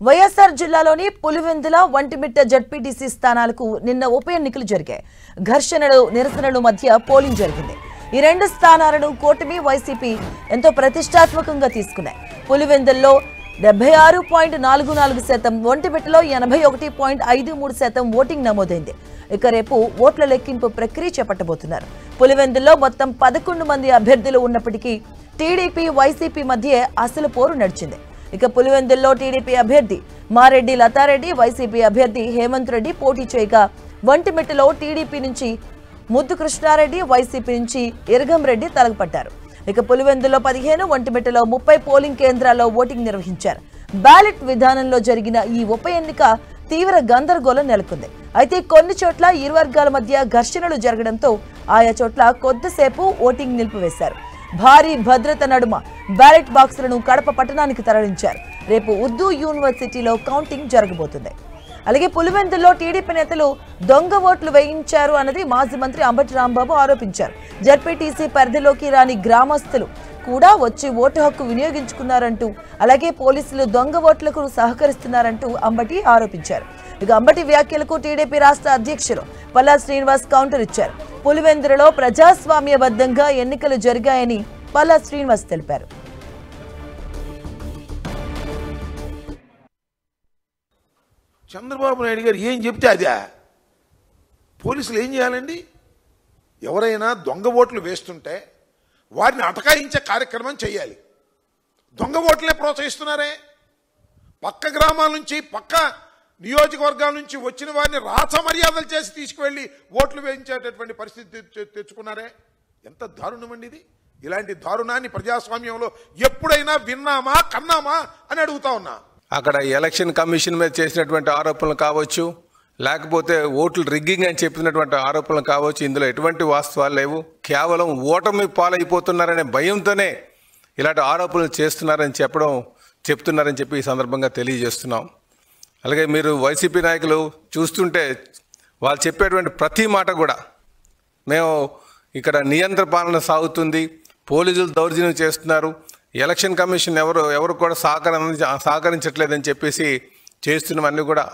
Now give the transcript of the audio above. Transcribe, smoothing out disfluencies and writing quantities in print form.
వైఎస్ఆర్ జిల్లాలోని పులివెందుల వంటిమిట్ట జడ్పీటీసీ స్థానాలకు నిన్న ఉప ఎన్నికలు జరిగాయి. ఘర్షణలు నిరసనల మధ్య పోలింగ్ జరిగింది. ఈ రెండు స్థానాలను కూటమి వైసీపీ ఎంతో ప్రతిష్టాత్మకంగా తీసుకున్నాయి. పులివెందుల్లో 76.44%, వంటిమిట్టలో 81.53% ఓటింగ్ నమోదైంది. ఇక రేపు ఓట్ల లెక్కింపు ప్రక్రియ చేపట్టబోతున్నారు. పులివెందుల్లో మొత్తం 11 మంది అభ్యర్థులు ఉన్నప్పటికీ టీడీపీ వైసీపీ మధ్య అసలు పోరు నడిచింది. ఇక పులివెందుల్లో టీడీపీ అభ్యర్థి మారెడ్డి లతారెడ్డి, వైసీపీ అభ్యర్థి హేమంత్ రెడ్డి పోటీ చేయగా, వంటిమిట్టలో టీడీపీ నుంచి ముద్దు కృష్ణారెడ్డి, వైసీపీ నుంచి ఇరగం రెడ్డి తలపట్టారు. ఇక పులివెందులో 15, వంటిమిట్టలో 30 పోలింగ్ కేంద్రాల్లో ఓటింగ్ నిర్వహించారు. బ్యాలెట్ విధానంలో జరిగిన ఈ ఉప ఎన్నిక తీవ్ర గందరగోళం నెలకొంది. అయితే కొన్ని చోట్ల ఇరు వర్గాల మధ్య ఘర్షణలు జరగడంతో ఆయా చోట్ల కొద్దిసేపు ఓటింగ్ నిలిపివేశారు. భారీ భద్రత నడుమ బ్యాలెట్ బాక్సులను కడప పట్టణానికి తరలించారు. రేపు ఉర్దూ యూనివర్సిటీలో కౌంటింగ్ జరగబోతుంది. అలాగే పులివెందుల్లో టీడీపీ నేతలు దొంగ ఓట్లు వేయించారు అన్నది మాజీ మంత్రి అంబటి రాంబాబు ఆరోపించారు. జడ్పీటీసీ పరిధిలోకి రాని గ్రామస్తులు కూడా వచ్చి ఓటు హక్కు వినియోగించుకున్నారంటూ, అలాగే పోలీసులు దొంగ ఓట్లకు సహకరిస్తున్నారంటూ అంబటి ఆరోపించారు. ఇక అంబటి వ్యాఖ్యలకు టీడీపీ రాష్ట్ర అధ్యక్షులు పల్లా శ్రీనివాస్ కౌంటర్ ఇచ్చారు. పులివెందులలో ప్రజాస్వామ్యబద్ధంగా ఎన్నికలు జరిగాయని పల్లా శ్రీనివాస్ తెలిపారు. చంద్రబాబు నాయుడు గారు ఏం చెప్తే అదే పోలీసులు ఏం చేయాలండి? ఎవరైనా దొంగ ఓట్లు వేస్తుంటే వారిని అటకాయించే కార్యక్రమం చేయాలి. దొంగ ఓట్లే ప్రోత్సహిస్తున్నారే. పక్క గ్రామాల నుంచి, పక్క నియోజకవర్గాల నుంచి వచ్చిన వారిని రాచ మర్యాదలు చేసి తీసుకువెళ్ళి ఓట్లు వేయించేటటువంటి పరిస్థితి తెచ్చుకున్నారే. ఎంత దారుణం అండి ఇది! ఇలాంటి దారుణాన్ని ప్రజాస్వామ్యంలో ఎప్పుడైనా విన్నామా, కన్నామా అని అడుగుతా ఉన్నా. అక్కడ ఎలక్షన్ కమిషన్ మీద చేసినటువంటి ఆరోపణలు కావచ్చు, లేకపోతే ఓట్లు రిగ్గింగ్ అని చెప్పినటువంటి ఆరోపణలు కావచ్చు, ఇందులో ఎటువంటి వాస్తవాలు లేవు. కేవలం ఓటమి పాలైపోతున్నారనే భయంతోనే ఇలాంటి ఆరోపణలు చెప్తున్నారని చెప్పి ఈ సందర్భంగా తెలియజేస్తున్నాం. అలాగే మీరు వైసీపీ నాయకులు చూస్తుంటే వాళ్ళు చెప్పేటువంటి ప్రతి మాట కూడా మేము ఇక్కడ నియంత్రణ పాలన సాగుతుంది, పోలీసులు దౌర్జన్యం చేస్తున్నారు, ఎలక్షన్ కమిషన్ ఎవరు కూడా సహకరించట్లేదని చెప్పేసి చేస్తున్నవన్నీ కూడా